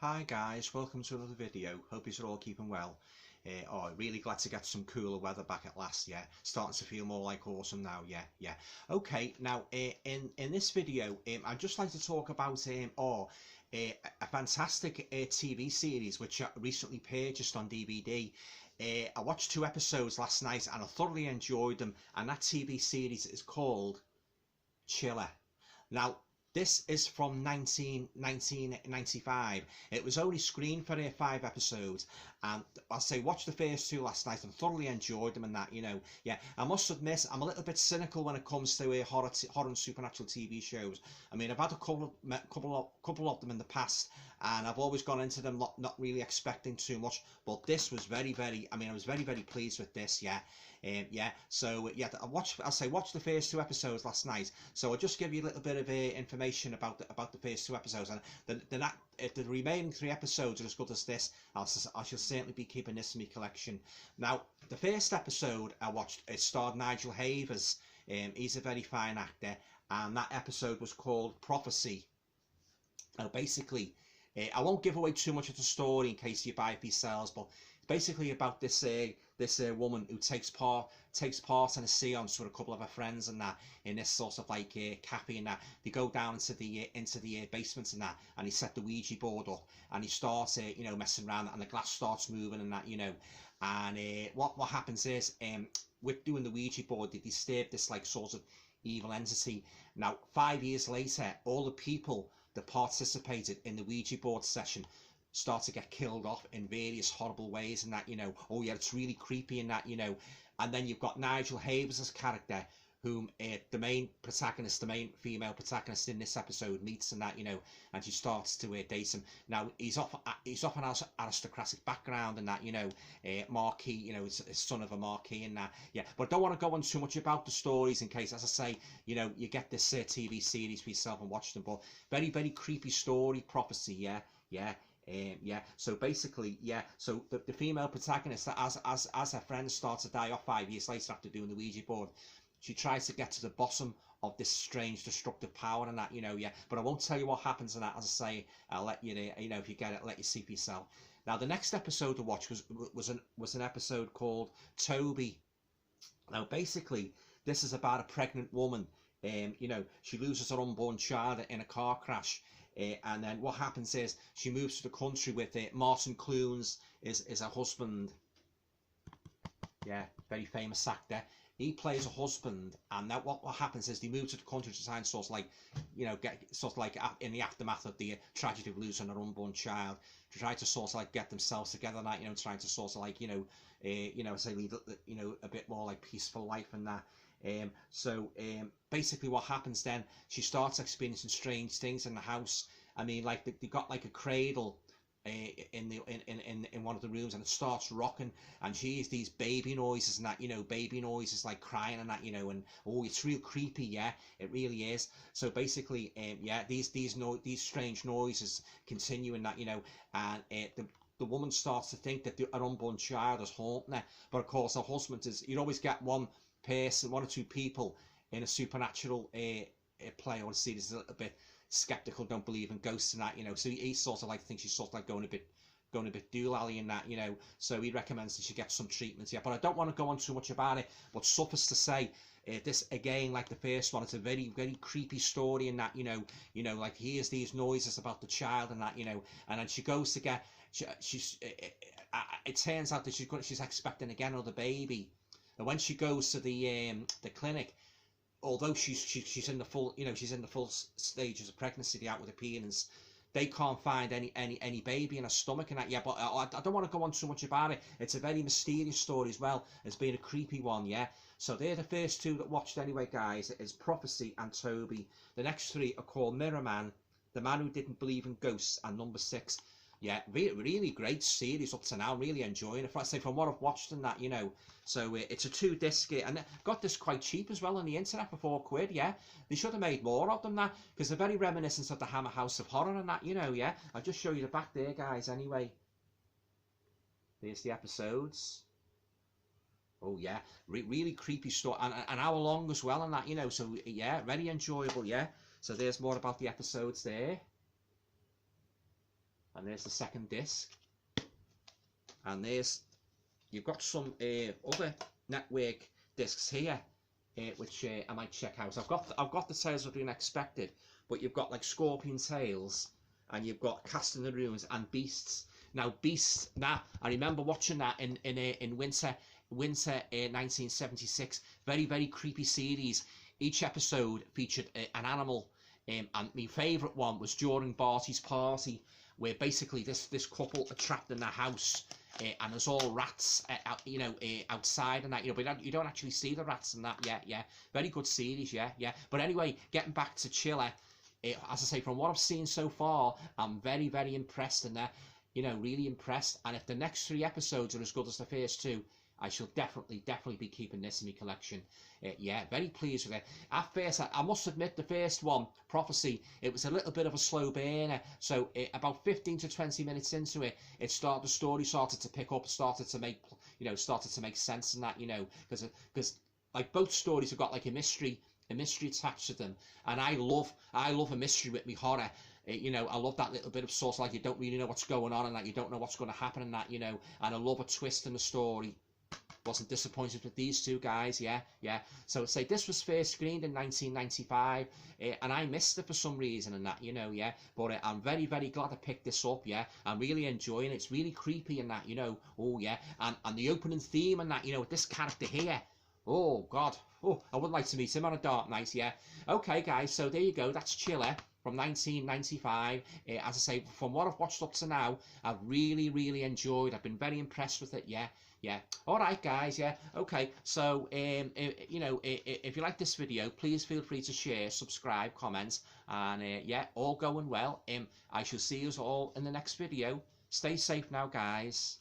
Hi guys, welcome to another video. Hope you're all keeping well. Really glad to get some cooler weather back at last. Yeah, starting to feel more like autumn now. Yeah. Okay, now in this video, I'd just like to talk about a fantastic TV series which I recently purchased on DVD. I watched 2 episodes last night and I thoroughly enjoyed them. And that TV series is called Chiller. Now, this is from 1995. It was only screened for 5 episodes, and I'll say watch the first 2 last night and thoroughly enjoyed them. And that, yeah, I must admit I'm a little bit cynical when it comes to horror and supernatural TV shows. I mean, I've had a couple of them in the past, and I've always gone into them not really expecting too much. But this was very. I mean, I was very pleased with this. Yeah. So yeah, watch the first 2 episodes last night. So I'll just give you a little bit of information about the first 2 episodes, and if the remaining 3 episodes are as good as this, I shall certainly be keeping this in my collection. Now, the first episode I watched, it starred Nigel Havers. He's a very fine actor, and that episode was called Prophecy. Now, basically, I won't give away too much of the story in case you buy it for yourselves, but it's basically about this woman who takes part in a seance with a couple of her friends and that, in this sort of like cafe and that. They go down into the basement and that, and he set the Ouija board up, and he starts messing around, and the glass starts moving and that, and what happens is, with doing the Ouija board, they disturb this like sort of evil entity. Now, 5 years later, all the people that participated in the Ouija board session start to get killed off in various horrible ways, and that, oh yeah, it's really creepy and that, and then you've got Nigel Havers' character, whom the main female protagonist in this episode meets, and that, and she starts to date him. Now, he's off an aristocratic background and that, marquis, it's son of a marquis and that, yeah. But I don't want to go on too much about the stories in case, as I say, you get this TV series for yourself and watch them. But very creepy story, Prophecy, yeah. So basically, so the female protagonist, as her friends start to die off 5 years later after doing the Ouija board, she tries to get to the bottom of this strange destructive power and that, but I won't tell you what happens in that. As I say, I'll let you, if you get it, let you see for yourself. Now, the next episode to watch was an episode called Toby. Now, basically, this is about a pregnant woman. She loses her unborn child in a car crash. And then what happens is she moves to the country with Martin Clunes is her husband. Yeah, very famous actor. He plays a husband, and that what happens is they move to the country to try and sort of like, get sort of like in the aftermath of the tragedy of losing their unborn child, to try to sort of like get themselves together, and trying to sort of like say lead a bit more like peaceful life and that. So basically what happens then, she starts experiencing strange things in the house. I mean, like they got like a cradle in one of the rooms, and it starts rocking, and she hears these baby noises and that, baby noises like crying and that, and oh, it's real creepy. Yeah, it really is. So basically, these strange noises continue and that, and the woman starts to think that her unborn child is haunting her. But of course, her husband is, you'd always get one or two people in a supernatural play or series is a little bit skeptical, don't believe in ghosts and that, so he sort of like thinks she's sort of like going a bit doolally in that, so he recommends that she get some treatment. Yeah, but I don't want to go on too much about it, but suffice to say, this again, like the first one, it's a very creepy story in that, like he hears these noises about the child and that, and then she goes to get, it turns out that she's expecting again another baby, and when she goes to the clinic, although she's in the full, she's in the full stages of pregnancy, the outward appearance, they can't find any baby in her stomach and that. Yeah, but I don't want to go on too much about it. It's a very mysterious story as well as being a creepy one. Yeah, so they're the first 2 that watched anyway, guys. It's Prophecy and Toby. The next 3 are called Mirror Man, The Man Who Didn't Believe in Ghosts, and number 6. Yeah, really great series up to now. I'm really enjoying it. I say from what I've watched and that, So it's a 2-disc, and got this quite cheap as well on the internet for £4. Yeah, they should have made more of them, that, because they're very reminiscent of the Hammer House of Horror and that, Yeah, I'll just show you the back there, guys. Anyway, there's the episodes. Oh yeah, really creepy story, and an hour long as well and that, So yeah, very enjoyable. Yeah, so there's more about the episodes there. and there's the second disc, and there's, you've got some other network discs here, which I might check out. I've got the Tales of the Unexpected, but you've got like Scorpion Tales, and you've got Cast in the Ruins and Beasts. Now Beasts, now I remember watching that in winter 1976. Very creepy series. Each episode featured an animal, and my favourite one was during Barty's party, where basically this couple are trapped in their house, and there's all rats, outside and that, but you don't actually see the rats and that. Yeah, very good series. Yeah. But anyway, getting back to Chiller, as I say, from what I've seen so far, I'm very impressed in that. Really impressed. And if the next 3 episodes are as good as the first 2, I shall definitely be keeping this in my collection. Yeah, very pleased with it. At first, I must admit, the first one, Prophecy, it was a little bit of a slow burner. So about 15 to 20 minutes into it, the story started to pick up, started to make sense and that, because like both stories have got like a mystery attached to them, and I love a mystery with me horror. I love that little bit of sort of like you don't really know what's going on and that you don't know what's going to happen and that, and I love a twist in the story. Wasn't disappointed with these 2 guys. Yeah. So I'd say this was first screened in 1995, and I missed it for some reason and that, yeah. But I'm very glad I picked this up. Yeah, I'm really enjoying it. It's really creepy and that, oh yeah, and the opening theme and that, with this character here. Oh God, oh, I would like to meet him on a dark night. Yeah. Okay, guys. So there you go. That's Chiller from 1995. As I say, from what I've watched up to now, I've really enjoyed. I've been very impressed with it. Yeah. All right, guys. Yeah. Okay. So, if you like this video, please feel free to share, subscribe, comment, and yeah, all going well. I shall see you all in the next video. Stay safe now, guys.